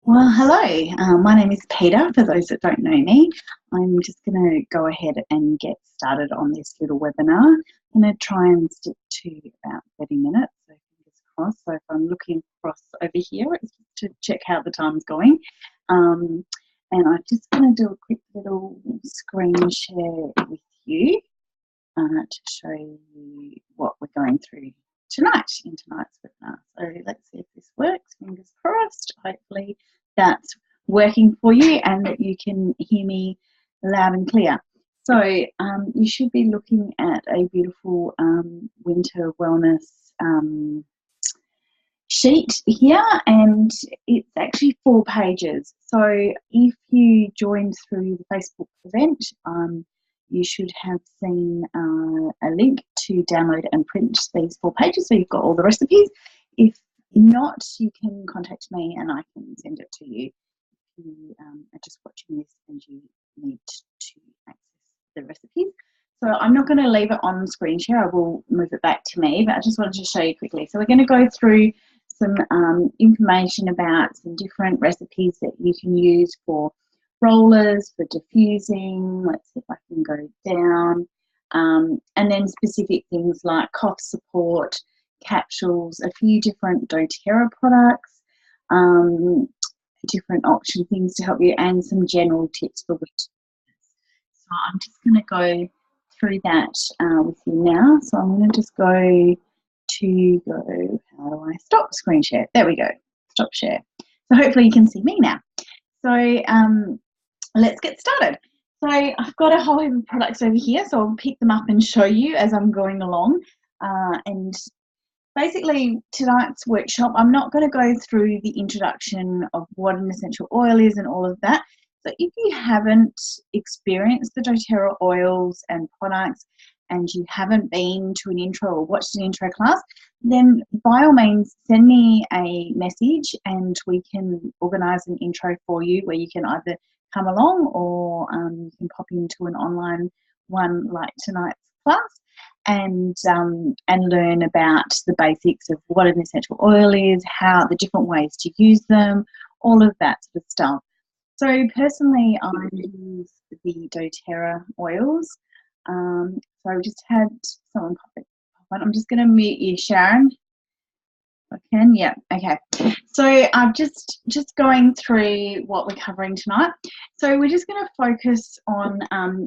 Well, hello. My name is Peter. For those that don't know me, I'm just going to go ahead and get started on this little webinar. I'm going to try and stick to about 30 minutes, so fingers crossed. So if I'm looking across over here, it's just to check how the time's going. And I'm just going to do a quick little screen share with you to show you what we're going through tonight in tonight's webinar. So let's see if this works. Fingers crossed. Hopefully that's working for you and that you can hear me loud and clear. So you should be looking at a beautiful winter wellness sheet here, and it's actually 4 pages. So if you joined through the Facebook event, you should have seen a link to download and print these 4 pages, so you've got all the recipes. If not, you can contact me and I can send it to you. If you are just watching this and you need to access the recipes. So I'm not going to leave it on screen share, I will move it back to me, but I just wanted to show you quickly. So we're going to go through some information about some different recipes that you can use for rollers, for diffusing. Let's see if I can go down. And then specific things like cough support, capsules, a few different doTERRA products, different option things to help you, and some general tips for which. So I'm just going to go through that with you now. So I'm going to just go, how do I stop screen share? There we go, stop share. So hopefully you can see me now. So let's get started. So I've got a whole heap of products over here, so I'll pick them up and show you as I'm going along. And basically tonight's workshop, I'm not going to go through the introduction of what an essential oil is and all of that. So if you haven't experienced the doTERRA oils and products, and you haven't been to an intro or watched an intro class, then by all means send me a message and we can organise an intro for you where you can either come along or you can pop into an online one like tonight's class and learn about the basics of what an essential oil is, how the different ways to use them, all of that sort of stuff. So personally, I use the doTERRA oils. So I just had someone pop on. I'm just going to mute you, Sharon. I can, yeah, okay. So I'm just going through what we're covering tonight. So we're just going to focus on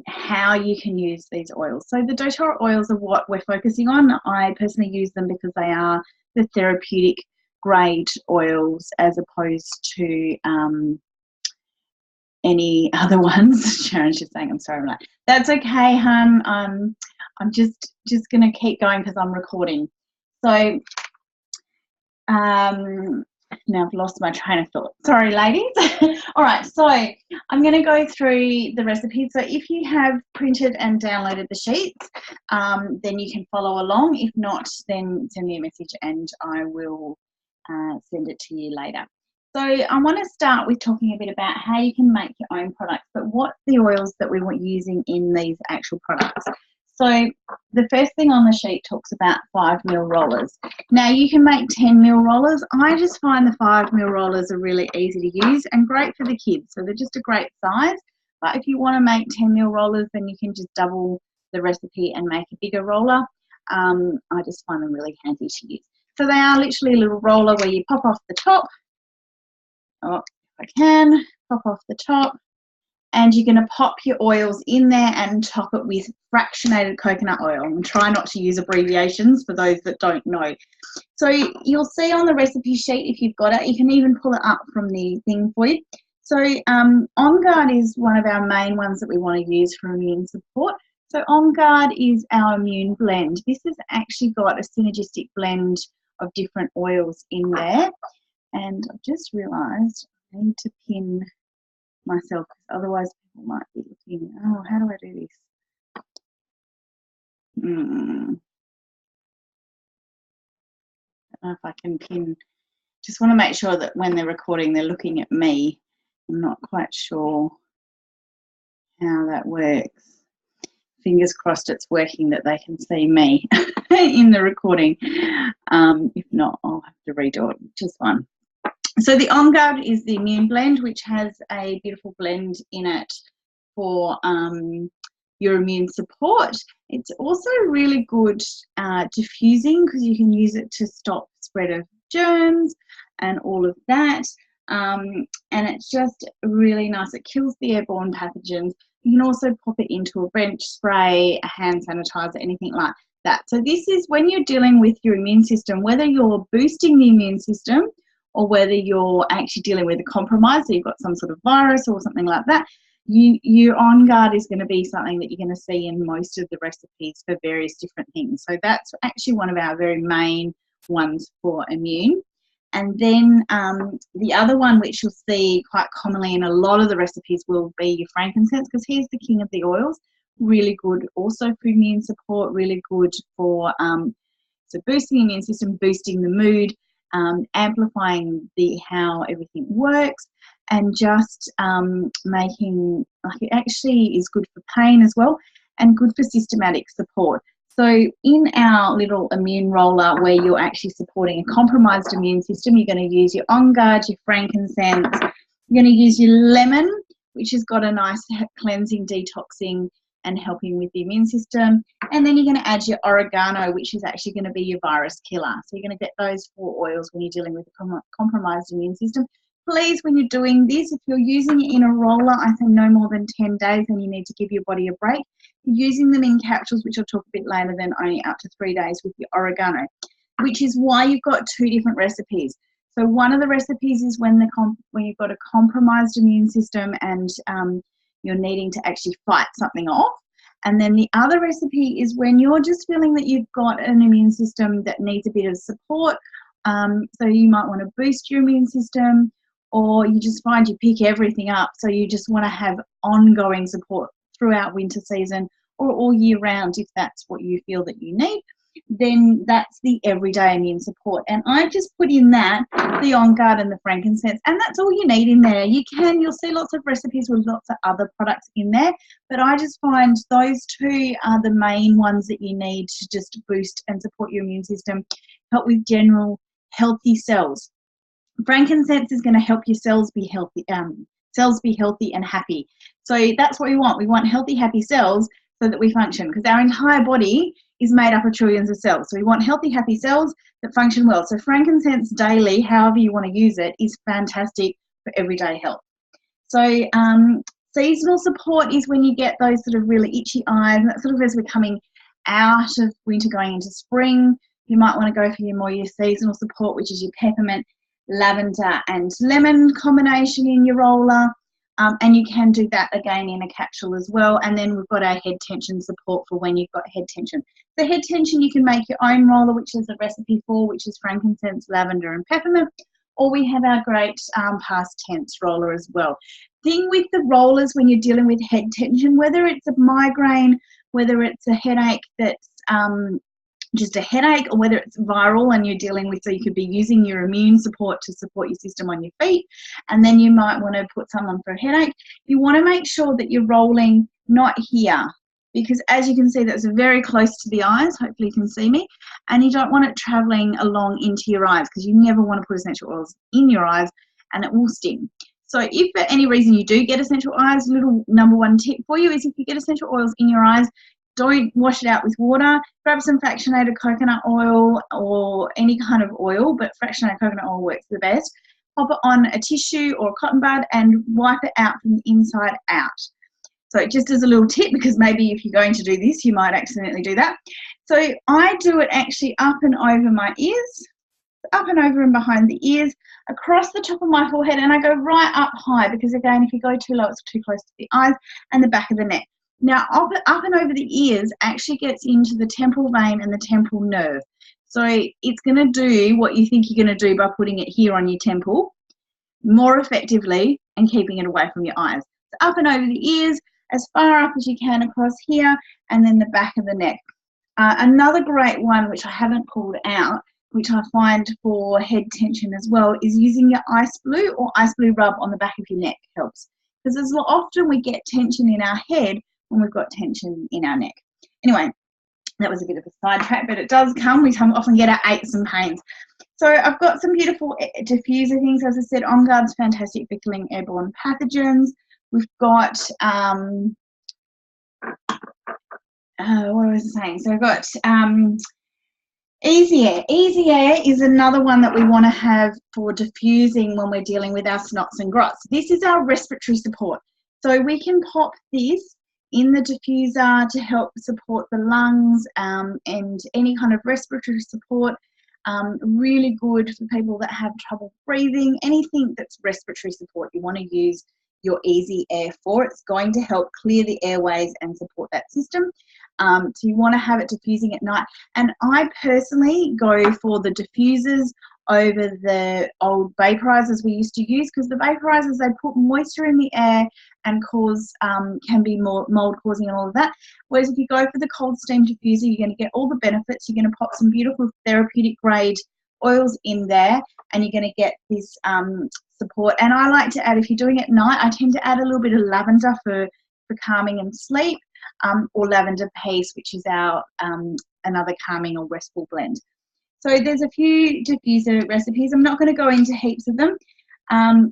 how you can use these oils. So the doTERRA oils are what we're focusing on. I personally use them because they are the therapeutic grade oils as opposed to any other ones. Sharon's just saying, I'm sorry, I'm like, that's okay, hun. I'm just going to keep going because I'm recording. So now I've lost my train of thought. Sorry, ladies. All right, so I'm going to go through the recipes. So if you have printed and downloaded the sheets, then you can follow along. If not, then send me a message and I will send it to you later. So I want to start with talking a bit about how you can make your own products, but what the oils that we were using in these actual products. So the first thing on the sheet talks about 5 ml rollers. Now you can make 10 ml rollers. I just find the 5 ml rollers are really easy to use and great for the kids. So they're just a great size. But if you want to make 10 ml rollers, then you can just double the recipe and make a bigger roller. I just find them really handy to use. So they are literally a little roller where you pop off the top. Oh, if I can, pop off the top. And you're going to pop your oils in there and top it with fractionated coconut oil. And try not to use abbreviations for those that don't know. So you'll see on the recipe sheet, if you've got it, you can even pull it up from the thing for you. So On Guard is one of our main ones that we want to use for immune support. So On Guard is our immune blend. This has actually got a synergistic blend of different oils in there. And I've just realised I need to pin myself because otherwise people might be looking, oh, how do I do this? I don't know if I can pin. Just want to make sure that when they're recording they're looking at me. I'm not quite sure how that works. Fingers crossed it's working, that they can see me in the recording. If not, I'll have to redo it. Just one. So the On Guard is the immune blend, which has a beautiful blend in it for your immune support. It's also really good diffusing, because you can use it to stop spread of germs and all of that. And it's just really nice. It kills the airborne pathogens. You can also pop it into a bench spray, a hand sanitizer, anything like that. So this is when you're dealing with your immune system, whether you're boosting the immune system or whether you're actually dealing with a compromise, so you've got some sort of virus or something like that, your On Guard is going to be something that you're going to see in most of the recipes for various different things. So that's actually one of our very main ones for immune. And then the other one, which you'll see quite commonly in a lot of the recipes, will be your frankincense, because he's the king of the oils. Really good also for immune support, really good for so boosting the immune system, boosting the mood, amplifying how everything works, and just making, like, it actually is good for pain as well, and good for systematic support. So in our little immune roller, where you're actually supporting a compromised immune system, you're going to use your On Guard, your frankincense, you're going to use your lemon, which has got a nice cleansing, detoxing and helping with the immune system. And then you're going to add your oregano, which is actually going to be your virus killer. So you're going to get those 4 oils when you're dealing with a compromised immune system. Please, when you're doing this, if you're using it in a roller, I think no more than 10 days, then you need to give your body a break. Using them in capsules, which I'll talk a bit later, then only up to 3 days with your oregano, which is why you've got 2 different recipes. So one of the recipes is when you've got a compromised immune system and you're needing to actually fight something off. And then the other recipe is when you're just feeling that you've got an immune system that needs a bit of support. So you might want to boost your immune system, or you just find you pick everything up. So you just want to have ongoing support throughout winter season or all year round, if that's what you feel that you need. Then that's the everyday immune support. And I just put in that, the On Guard and the frankincense, and that's all you need in there. You'll see lots of recipes with lots of other products in there, but I just find those 2 are the main ones that you need to just boost and support your immune system, help with general healthy cells. Frankincense is going to help your cells be healthy, and happy. So that's what we want. We want healthy, happy cells so that we function, because our entire body is made up of trillions of cells. So we want healthy, happy cells that function well. So frankincense daily, however you want to use it, is fantastic for everyday health. So seasonal support is when you get those sort of really itchy eyes, and that's sort of as we're coming out of winter going into spring. You might want to go for your seasonal support, which is your peppermint, lavender and lemon combination in your roller. And you can do that again in a capsule as well. And then we've got our head tension support for when you've got head tension. The head tension, you can make your own roller, which is a recipe for, which is frankincense, lavender and peppermint. Or we have our great past tense roller as well. Thing with the rollers when you're dealing with head tension, whether it's a migraine, whether it's a headache that's just a headache, or whether it's viral and you're dealing with, so you could be using your immune support to support your system on your feet, and then you might want to put some on for a headache. You want to make sure that you're rolling not here, because as you can see, that's very close to the eyes. Hopefully you can see me. And you don't want it traveling along into your eyes, because you never want to put essential oils in your eyes and it will sting. So if for any reason you do get essential oils, little number 1 tip for you is, if you get essential oils in your eyes, don't wash it out with water. Grab some fractionated coconut oil or any kind of oil, but fractionated coconut oil works the best. Pop it on a tissue or a cotton bud and wipe it out from the inside out. So just as a little tip, because maybe if you're going to do this, you might accidentally do that. So I do it actually up and over my ears, up and over and behind the ears, across the top of my forehead, and I go right up high, because again, if you go too low, it's too close to the eyes, and the back of the neck. Now, up and over the ears actually gets into the temporal vein and the temporal nerve. So it's going to do what you think you're going to do by putting it here on your temple more effectively and keeping it away from your eyes. So up and over the ears, as far up as you can across here, and then the back of the neck. Another great one, which I haven't pulled out, which I find for head tension as well, is using your ice blue or ice blue rub on the back of your neck helps. Because as often we get tension in our head when we've got tension in our neck. Anyway, That was a bit of a sidetrack, but it does come. We often get our aches and pains. So I've got some beautiful diffuser things. As I said, On Guard's fantastic for killing airborne pathogens. We've got, what was I saying? So I've got Easy Air. Easy Air is another one that we want to have for diffusing when we're dealing with our snots and grots. This is our respiratory support. So we can pop this in the diffuser to help support the lungs and any kind of respiratory support. Really good for people that have trouble breathing. Anything that's respiratory support, you want to use your Easy Air for. It's going to help clear the airways and support that system. So you want to have it diffusing at night. And I personally go for the diffusers over the old vaporizers we used to use, because the vaporizers, they put moisture in the air and cause can be more mold causing and all of that. Whereas if you go for the cold steam diffuser, you're going to get all the benefits. You're going to pop some beautiful therapeutic grade oils in there, and you're going to get this support. And I like to add, if you're doing it at night, I tend to add a little bit of lavender for calming and sleep, or lavender paste, which is our another calming or restful blend. So there's a few diffuser recipes. I'm not going to go into heaps of them,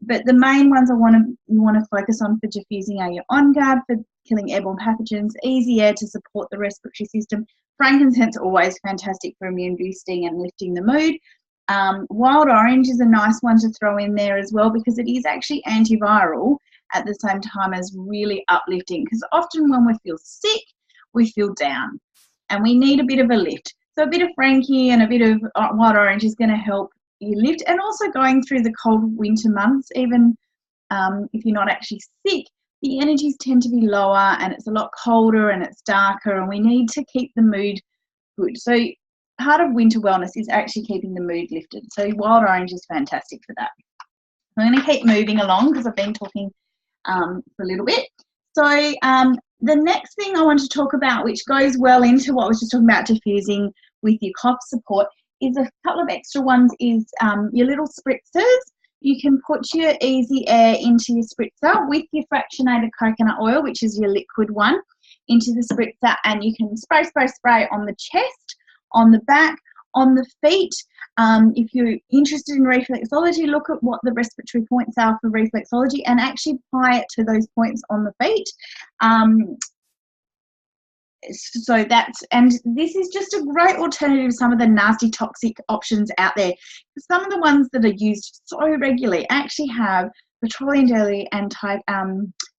but the main ones you want to focus on for diffusing are your On Guard for killing airborne pathogens, Easy Air to support the respiratory system, frankincense always fantastic for immune boosting and lifting the mood. Wild orange is a nice one to throw in there as well, because it is actually antiviral at the same time as really uplifting, because often when we feel sick, we feel down and we need a bit of a lift. So a bit of Frankie and a bit of wild orange is going to help you lift. And also going through the cold winter months, even if you're not actually sick, the energies tend to be lower and it's a lot colder and it's darker, and we need to keep the mood good. So part of winter wellness is actually keeping the mood lifted. So wild orange is fantastic for that. I'm going to keep moving along because I've been talking for a little bit. So the next thing I want to talk about, which goes well into what I was just talking about diffusing with your cough support, is a couple of extra ones, is your little spritzers. You can put your Easy Air into your spritzer with your fractionated coconut oil, which is your liquid one, into the spritzer, and you can spray on the chest, on the back, on the feet. If you're interested in reflexology, look at what the respiratory points are for reflexology and actually apply it to those points on the feet. So that's, and this is just a great alternative to some of the nasty toxic options out there. Some of the ones that are used so regularly actually have petroleum jelly and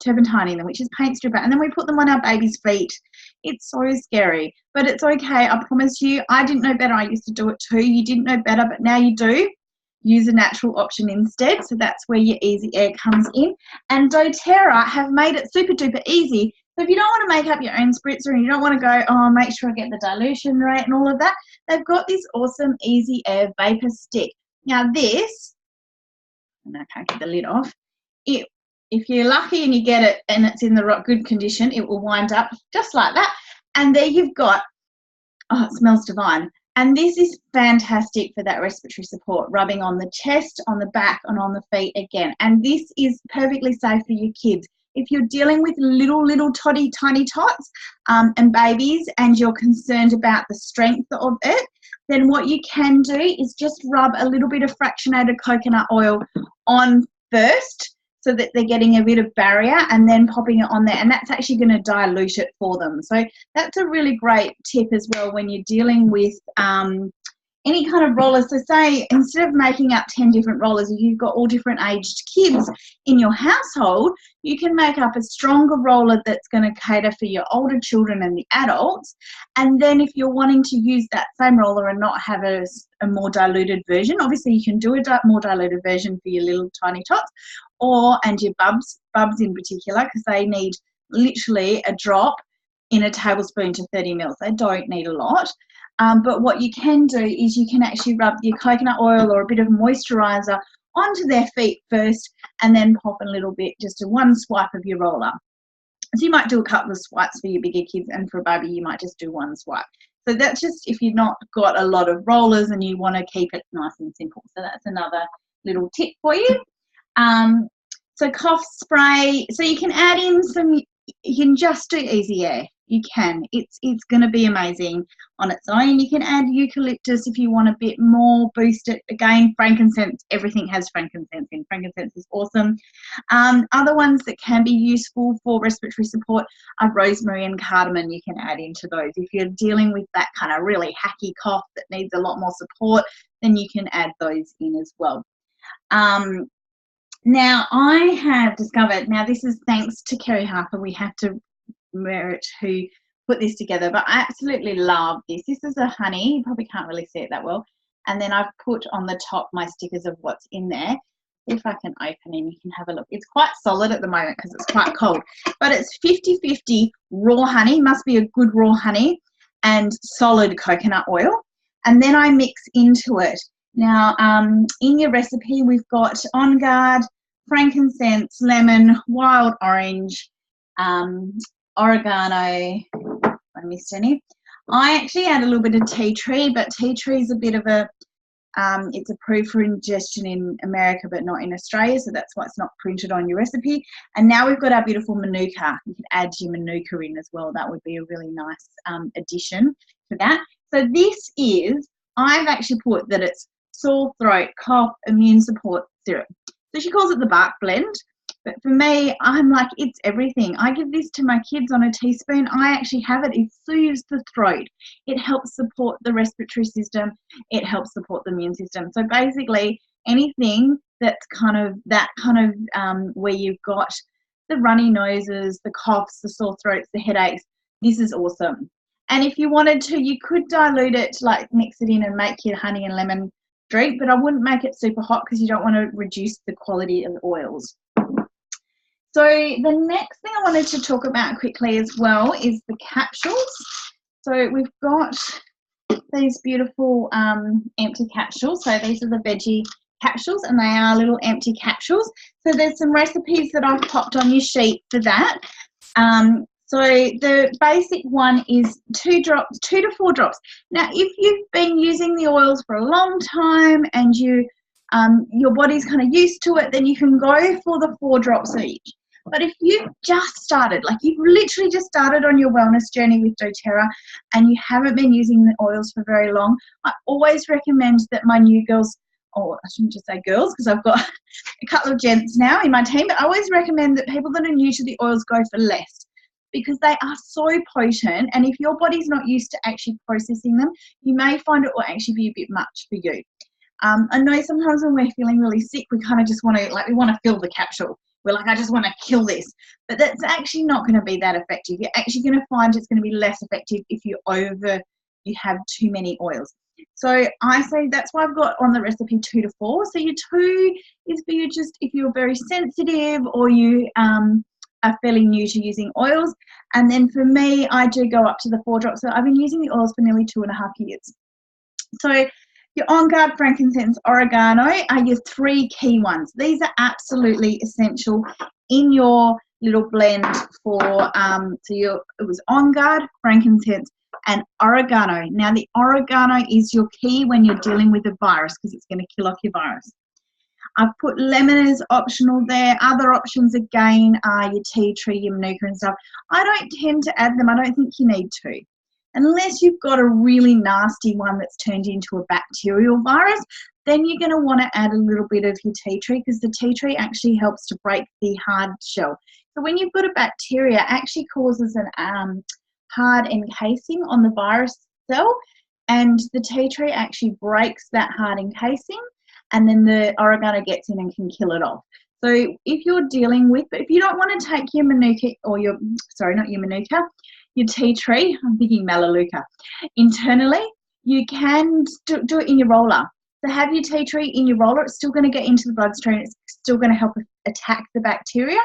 turpentine in them, which is paint stripper, and then we put them on our baby's feet. It's so scary, but it's okay. I promise you, I didn't know better. I used to do it too. You didn't know better, but now you do. Use a natural option instead. So that's where your Easy Air comes in. And doTERRA have made it super duper easy. So if you don't want to make up your own spritzer and you don't want to go, oh, make sure I get the dilution rate and all of that, they've got this awesome Easy Air vapor stick. Now this, and I can't get the lid off, if you're lucky and you get it and it's in the good condition, it will wind up just like that. And there you've got, oh, it smells divine. And this is fantastic for that respiratory support, rubbing on the chest, on the back, and on the feet again. And this is perfectly safe for your kids. If you're dealing with little tiny tots and babies, and you're concerned about the strength of it, then what you can do is just rub a little bit of fractionated coconut oil on first, so that they're getting a bit of barrier, and then popping it on there, and that's actually going to dilute it for them. So that's a really great tip as well when you're dealing with any kind of rollers. So say instead of making up 10 different rollers, if you've got all different aged kids in your household, you can make up a stronger roller that's going to cater for your older children and the adults. And then if you're wanting to use that same roller and not have a more diluted version, obviously you can do a more diluted version for your little tiny tots, and your bubs in particular, because they need literally a drop in a tablespoon to 30 mils. They don't need a lot. But what you can do is you can actually rub your coconut oil or a bit of moisturizer onto their feet first, and then pop a little bit, just a one swipe of your roller. So you might do a couple of swipes for your bigger kids, and for a baby you might just do one swipe. So that's just if you've not got a lot of rollers and you want to keep it nice and simple. So that's another little tip for you. So cough spray, so you can add in some, you can just do Easy Air. You can. It's going to be amazing on its own. You can add eucalyptus if you want a bit more, boost it. Again, frankincense, everything has frankincense in. Frankincense is awesome. Other ones that can be useful for respiratory support are rosemary and cardamom. You can add into those. If you're dealing with that kind of really hacky cough that needs a lot more support, then you can add those in as well. Now, I have discovered, now this is thanks to Kerry Harper, we have to merit who put this together, but I absolutely love this. This is a honey, you probably can't really see it that well, and then I've put on the top my stickers of what's in there. If I can open and you can have a look. It's quite solid at the moment because it's quite cold, but it's 50-50 raw honey, must be a good raw honey, and solid coconut oil, and then I mix into it. Now, in your recipe, we've got On Guard, frankincense, lemon, wild orange, oregano. I missed any. I actually add a little bit of tea tree, but tea tree is a bit of a, it's approved for ingestion in America, but not in Australia, so that's why it's not printed on your recipe. And now we've got our beautiful manuka. You can add your manuka in as well. That would be a really nice addition to that. So this is, I've actually put that it's sore throat, cough, immune support syrup. So she calls it the bark blend, but for me, I'm like, it's everything. I give this to my kids on a teaspoon. I actually have it. It soothes the throat. It helps support the respiratory system. It helps support the immune system. So basically, anything that's where you've got the runny noses, the coughs, the sore throats, the headaches, this is awesome. And if you wanted to, you could dilute it, like mix it in and make your honey and lemon drink, but I wouldn't make it super hot because you don't want to reduce the quality of the oils. So the next thing I wanted to talk about quickly as well is the capsules. So we've got these beautiful empty capsules. So these are the veggie capsules, and they are little empty capsules. So there's some recipes that I've popped on your sheet for that. So the basic one is 2 to 4 drops. Now, if you've been using the oils for a long time and your body's kind of used to it, then you can go for the 4 drops each. But if you've just started, like you've literally just started on your wellness journey with doTERRA and you haven't been using the oils for very long, I always recommend that my new girls, or I shouldn't just say girls because I've got a couple of gents now in my team, but I always recommend that people that are new to the oils go for less, because they are so potent, and if your body's not used to actually processing them, you may find it will actually be a bit much for you. I know sometimes when we're feeling really sick, we kind of just want to, like, we want to fill the capsule. We're like, I just want to kill this. But that's actually not going to be that effective. You're actually going to find it's going to be less effective if you have too many oils. So I say that's why I've got on the recipe 2 to 4. So your 2 is for you just if you're very sensitive or you are fairly new to using oils. And then for me, I do go up to the 4 drops. So I've been using the oils for nearly 2.5 years. So your On Guard, frankincense, oregano are your 3 key ones. These are absolutely essential in your little blend for, it was On Guard, frankincense, and oregano. Now, the oregano is your key when you're dealing with a virus because it's going to kill off your virus. I've put lemon as optional there. Other options, again, are your tea tree, your manuka and stuff. I don't tend to add them. I don't think you need to. Unless you've got a really nasty one that's turned into a bacterial virus, then you're going to want to add a little bit of your tea tree because the tea tree actually helps to break the hard shell. So when you've got a bacteria, it actually causes an hard encasing on the virus cell, and the tea tree actually breaks that hard encasing, and then the oregano gets in and can kill it off. So if you're dealing with, but if you don't want to take your manuka or your, sorry, not your manuka, your tea tree, I'm thinking melaleuca, internally, you can do it in your roller. So have your tea tree in your roller. It's still going to get into the bloodstream. It's still going to help attack the bacteria,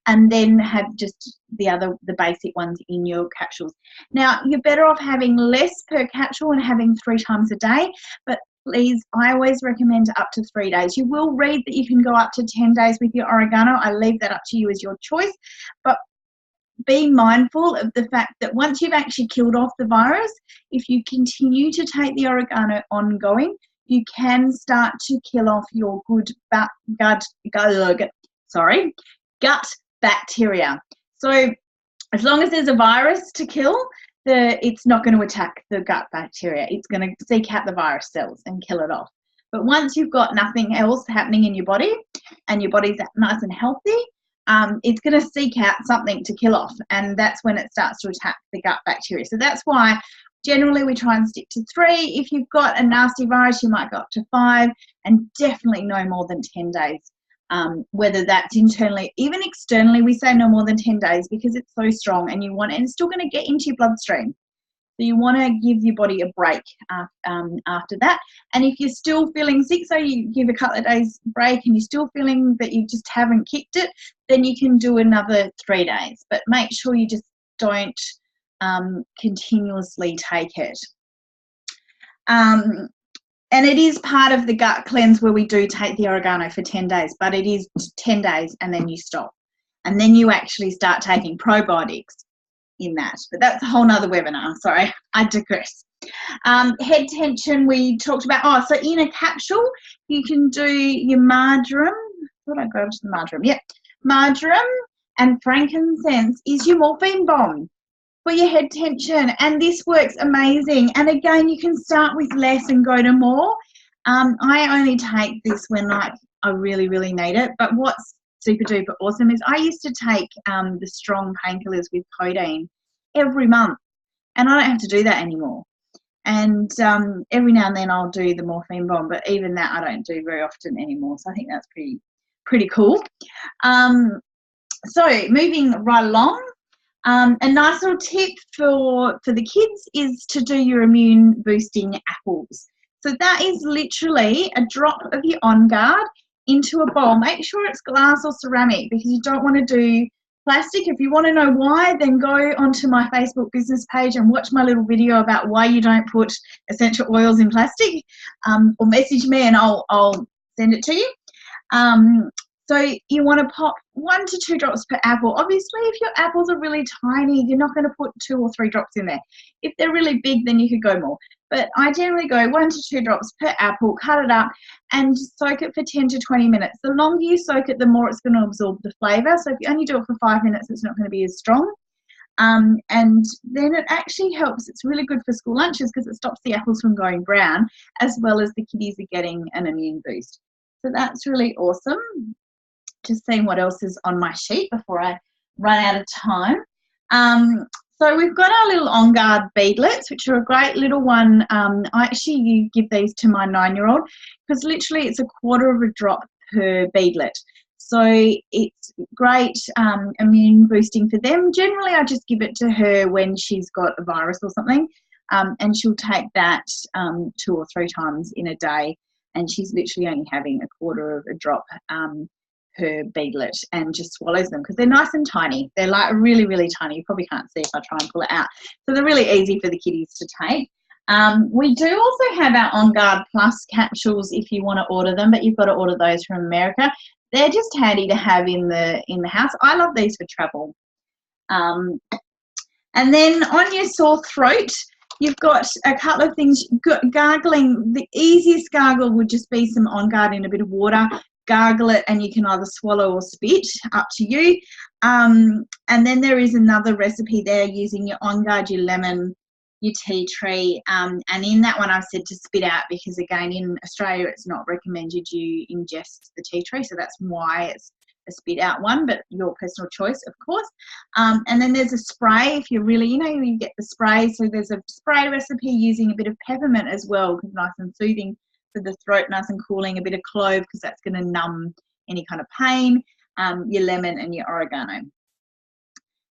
and then have just the basic ones in your capsules. Now, you're better off having less per capsule and having 3 times a day, but please, I always recommend up to 3 days. You will read that you can go up to 10 days with your oregano. I leave that up to you as your choice, but be mindful of the fact that once you've actually killed off the virus, if you continue to take the oregano ongoing, you can start to kill off your good gut bacteria. So as long as there's a virus to kill, it's not going to attack the gut bacteria. It's going to seek out the virus cells and kill it off. But once you've got nothing else happening in your body and your body's nice and healthy, it's going to seek out something to kill off, and that's when it starts to attack the gut bacteria. So that's why generally we try and stick to 3. If you've got a nasty virus, you might go up to 5, and definitely no more than 10 days. Whether that's internally, even externally, we say no more than 10 days because it's so strong, and it's still going to get into your bloodstream. So you want to give your body a break after that. And if you're still feeling sick, so you give a couple of days break and you're still feeling that you just haven't kicked it, then you can do another 3 days. But make sure you just don't continuously take it. And it is part of the gut cleanse where we do take the oregano for 10 days, but it is 10 days and then you stop. And then you actually start taking probiotics in that. But that's a whole nother webinar. Sorry, I digress. Head tension we talked about. Oh, so in a capsule, you can do your marjoram. Thought I grabbed the marjoram. Yep. Marjoram and frankincense is your morphine bomb for your head tension, and this works amazing. And again, you can start with less and go to more. I only take this when like I really, really need it. But what's super duper awesome is I used to take the strong painkillers with codeine every month, and I don't have to do that anymore. And every now and then I'll do the morphine bomb, but even that I don't do very often anymore. So I think that's pretty cool. So moving right along, a nice little tip for the kids is to do your immune boosting apples. So that is literally a drop of your On Guard into a bowl. Make sure it's glass or ceramic because you don't want to do plastic. If you want to know why, then go onto my Facebook business page and watch my little video about why you don't put essential oils in plastic, or message me and I'll send it to you. So you want to pop 1 to 2 drops per apple. Obviously, if your apples are really tiny, you're not going to put 2 or 3 drops in there. If they're really big, then you could go more. But I generally go 1 to 2 drops per apple, cut it up, and soak it for 10 to 20 minutes. The longer you soak it, the more it's going to absorb the flavour. So if you only do it for 5 minutes, it's not going to be as strong. And then it actually helps. It's really good for school lunches because it stops the apples from going brown, as well as the kiddies are getting an immune boost. So that's really awesome. Just seeing what else is on my sheet before I run out of time. So we've got our little On Guard beadlets, which are a great little one. You give these to my 9-year-old because literally it's a 1/4 of a drop per beadlet. So it's great immune boosting for them. Generally, I just give it to her when she's got a virus or something, and she'll take that 2 or 3 times in a day, and she's literally only having a 1/4 of a drop per beadlet and just swallows them because they're nice and tiny. They're like really, really tiny. You probably can't see if I try and pull it out. So they're really easy for the kiddies to take. We do also have our On Guard Plus capsules if you want to order them, but you've got to order those from America. They're just handy to have in the house. I love these for travel. And then on your sore throat, you've got a couple of things. Gargling, the easiest gargle would just be some On Guard in a bit of water. Gargle it and you can either swallow or spit, up to you. And then there is another recipe there using your On Guard, your lemon, your tea tree, and in that one I've said to spit out because again in Australia it's not recommended you ingest the tea tree, so that's why it's a spit out one, but your personal choice of course. And then there's a spray if you're really, you get the spray, so there's a spray recipe using a bit of peppermint as well because nice and soothing for the throat, nice and cooling, a bit of clove because that's going to numb any kind of pain, your lemon and your oregano.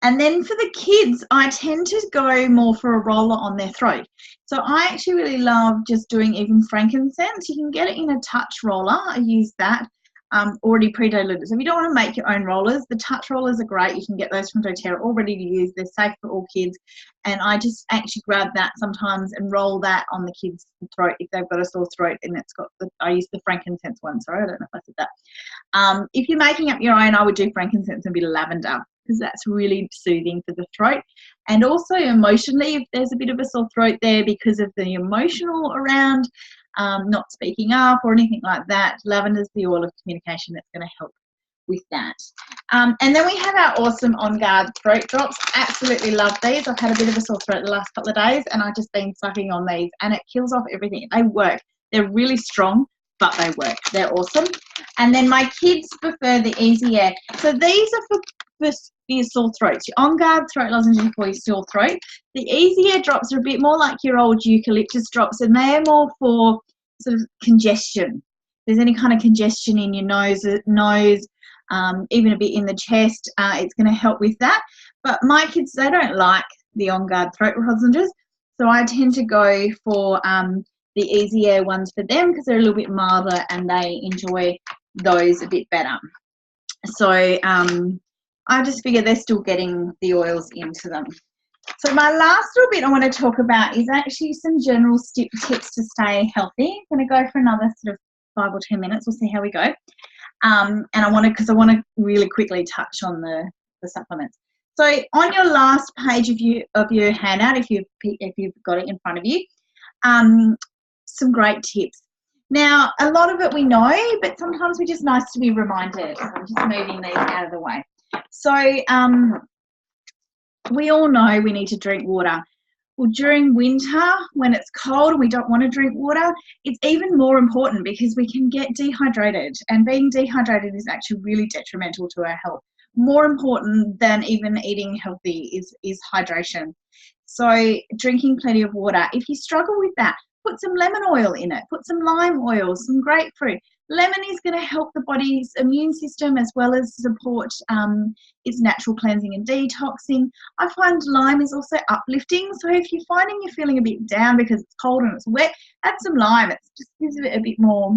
And then for the kids, I tend to go more for a roller on their throat. So I actually really love just doing even frankincense. You can get it in a touch roller. I use that already pre-diluted. So if you don't want to make your own rollers, the touch rollers are great. You can get those from doTERRA all ready to use. They're safe for all kids. And I just actually grab that sometimes and roll that on the kids' throat if they've got a sore throat. And it's got I use the frankincense one. Sorry, I don't know if I said that. If you're making up your own, I would do frankincense and a bit of lavender because that's really soothing for the throat. And also emotionally, if there's a bit of a sore throat there because of the emotional around not speaking up or anything like that, lavender's the oil of communication that's going to help with that. And then we have our awesome On Guard throat drops. Absolutely love these. I've had a bit of a sore throat the last couple of days, and I've just been sucking on these, and it kills off everything. They work. They're really strong, but they work. They're awesome. And then my kids prefer the Easy Air. So these are for your sore throats. Your On Guard throat lozenges for your sore throat. The Easy Air drops are a bit more like your old eucalyptus drops, and they're more for sort of congestion. If there's any kind of congestion in your nose, even a bit in the chest, it's going to help with that. But my kids, they don't like the On Guard throat lozenges, so I tend to go for the Easy Air ones for them because they're a little bit milder and they enjoy those a bit better. So I just figure they're still getting the oils into them. So my last little bit I want to talk about is actually some general tips to stay healthy. I'm going to go for another sort of 5 or 10 minutes. We'll see how we go. And I want to really quickly touch on the supplements. So on your last page of your handout, if you've got it in front of you, some great tips. Now, a lot of it we know, but sometimes we're just nice to be reminded. I'm just moving these out of the way. So we all know we need to drink water. Well, during winter, when it's cold and we don't want to drink water, it's even more important because we can get dehydrated, and being dehydrated is actually really detrimental to our health. More important than even eating healthy is hydration. So drinking plenty of water. If you struggle with that, put some lemon oil in it, put some lime oil, some grapefruit. Lemon is going to help the body's immune system as well as support its natural cleansing and detoxing. I find lime is also uplifting. So if you're finding you're feeling a bit down because it's cold and it's wet, add some lime. It just gives it a bit more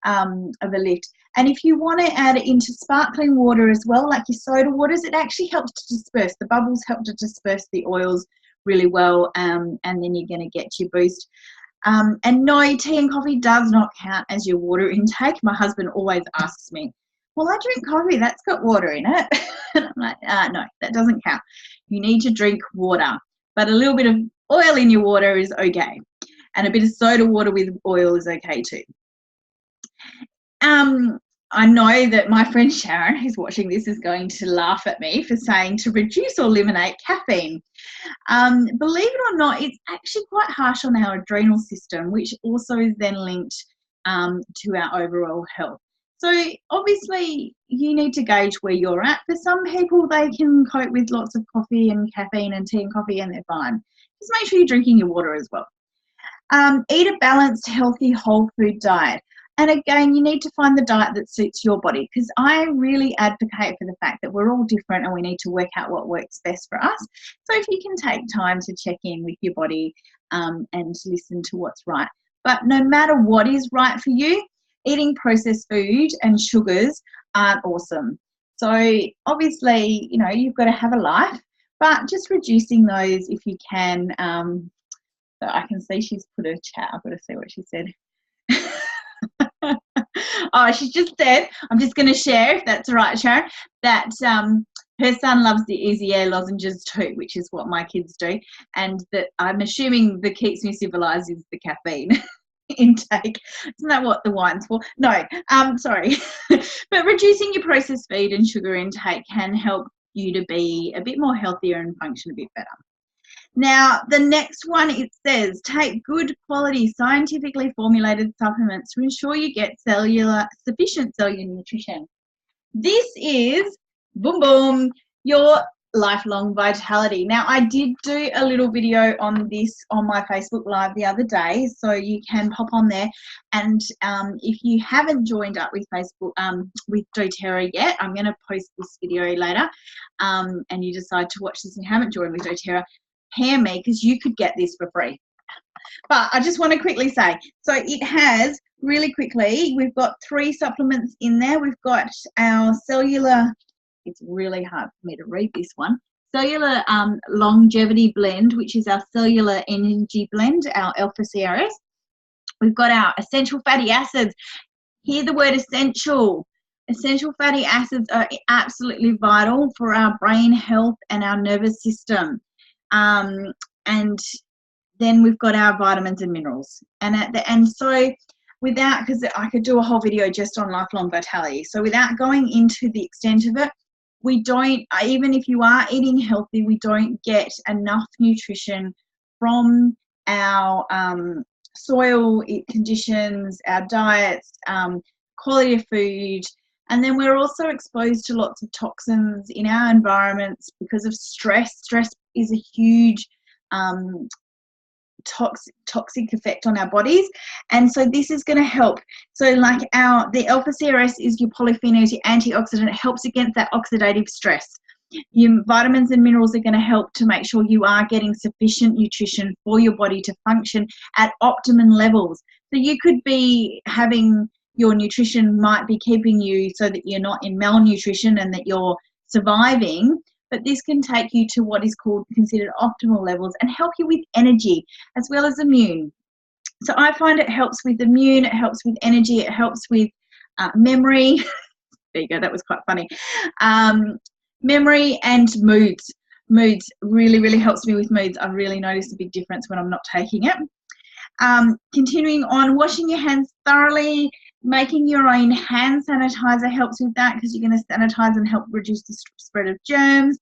of a lift. And if you want to add it into sparkling water as well, like your soda waters, it actually helps to disperse. The bubbles help to disperse the oils really well, and then you're going to get your boost. And no, tea and coffee does not count as your water intake. My husband always asks me, well, I drink coffee, that's got water in it. And I'm like, no, that doesn't count. You need to drink water, but a little bit of oil in your water is okay. And a bit of soda water with oil is okay too. I know that my friend Sharon, who's watching this, is going to laugh at me for saying to reduce or eliminate caffeine. Believe it or not, it's actually quite harsh on our adrenal system, which also is then linked to our overall health. So obviously you need to gauge where you're at. For some people, they can cope with lots of coffee and caffeine and tea and coffee and they're fine. Just make sure you're drinking your water as well. Eat a balanced, healthy, whole food diet. And again, you need to find the diet that suits your body, because I really advocate for the fact that we're all different and we need to work out what works best for us. So if you can take time to check in with your body and listen to what's right. But no matter what is right for you, eating processed food and sugars aren't awesome. So obviously, you know, you've got to have a life, but just reducing those if you can. So I can see she's put a chat. I've got to see what she said. Oh, she's just said, I'm just going to share, if that's all right, Sharon, that her son loves the Easy Air lozenges too, which is what my kids do, and that I'm assuming the keeps me civilized is the caffeine intake. Isn't that what the wine's for? No, sorry. But reducing your processed food and sugar intake can help you to be a bit more healthier and function a bit better. Now, the next one, it says, take good quality scientifically formulated supplements to ensure you get sufficient cellular nutrition. This is, boom, boom, your lifelong vitality. Now, I did do a little video on this on my Facebook Live the other day, so you can pop on there. And if you haven't joined up with Facebook, with doTERRA yet, I'm going to post this video later, and you decide to watch this and you haven't joined with doTERRA, PM me, because you could get this for free. But I just want to quickly say, so it has, really quickly, we've got 3 supplements in there. We've got our cellular, it's really hard for me to read this one, cellular longevity blend, which is our cellular energy blend, our alpha CRS. We've got our essential fatty acids. Hear the word essential. Essential fatty acids are absolutely vital for our brain health and our nervous system. And then we've got our vitamins and minerals. And so without, because I could do a whole video just on lifelong vitality. So without going into the extent of it, we don't, even if you are eating healthy, we don't get enough nutrition from our soil conditions, our diets, quality of food. And then we're also exposed to lots of toxins in our environments because of stress. Stress is a huge toxic effect on our bodies, and so this is going to help. So like the alpha CRS is your polyphenols, your antioxidant. It helps against that oxidative stress. Your vitamins and minerals are going to help to make sure you are getting sufficient nutrition for your body to function at optimum levels. So you could be having, your nutrition might be keeping you so that you're not in malnutrition and that you're surviving, but this can take you to what is considered optimal levels and help you with energy as well as immune. So I find it helps with immune, it helps with energy, it helps with memory. There you go, that was quite funny. Memory and moods. Moods really, really helps me with moods. I've really noticed a big difference when I'm not taking it. Continuing on, washing your hands thoroughly, making your own hand sanitizer helps with that because you're going to sanitize and help reduce the spread of germs.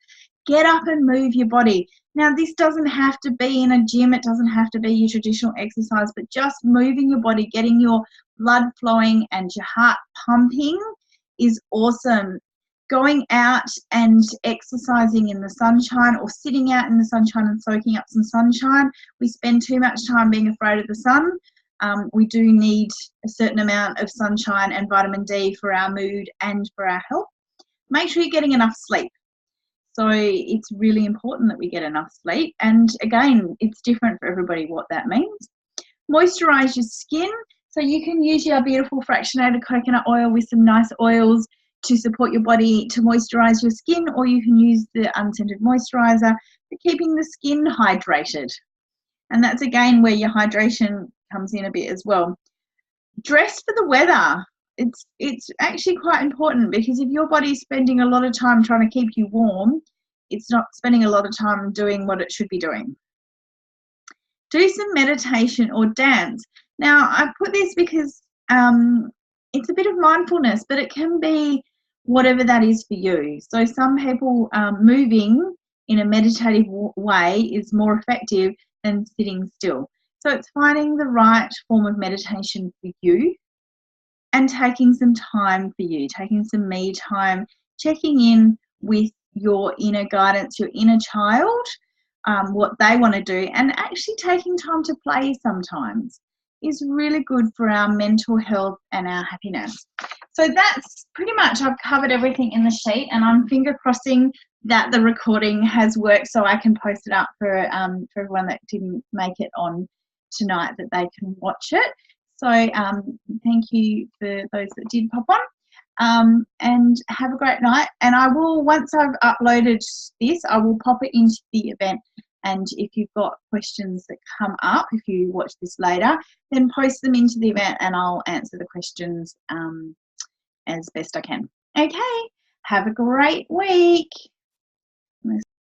Get up and move your body. Now, this doesn't have to be in a gym. It doesn't have to be your traditional exercise, but just moving your body, getting your blood flowing and your heart pumping is awesome. Going out and exercising in the sunshine or sitting out in the sunshine and soaking up some sunshine. We spend too much time being afraid of the sun. We do need a certain amount of sunshine and vitamin D for our mood and for our health. Make sure you're getting enough sleep. So it's really important that we get enough sleep. And again, it's different for everybody what that means. Moisturize your skin. So you can use your beautiful fractionated coconut oil with some nice oils to support your body to moisturize your skin, or you can use the unscented moisturizer for keeping the skin hydrated. And that's again where your hydration comes in a bit as well. Dress for the weather. It's actually quite important, because if your body's spending a lot of time trying to keep you warm, it's not spending a lot of time doing what it should be doing. Do some meditation or dance. Now, I put this because it's a bit of mindfulness, but it can be whatever that is for you. So some people, moving in a meditative way is more effective than sitting still. So it's finding the right form of meditation for you and taking some time for you, taking some me time, checking in with your inner guidance, your inner child, what they want to do, and actually taking time to play sometimes is really good for our mental health and our happiness. So that's pretty much, I've covered everything in the sheet, and I'm finger crossing that the recording has worked so I can post it up for everyone that didn't make it on tonight, that they can watch it. So thank you for those that did pop on, and have a great night. And I will, once I've uploaded this, I will pop it into the event. And if you've got questions that come up, if you watch this later, then post them into the event and I'll answer the questions as best I can. Okay, have a great week.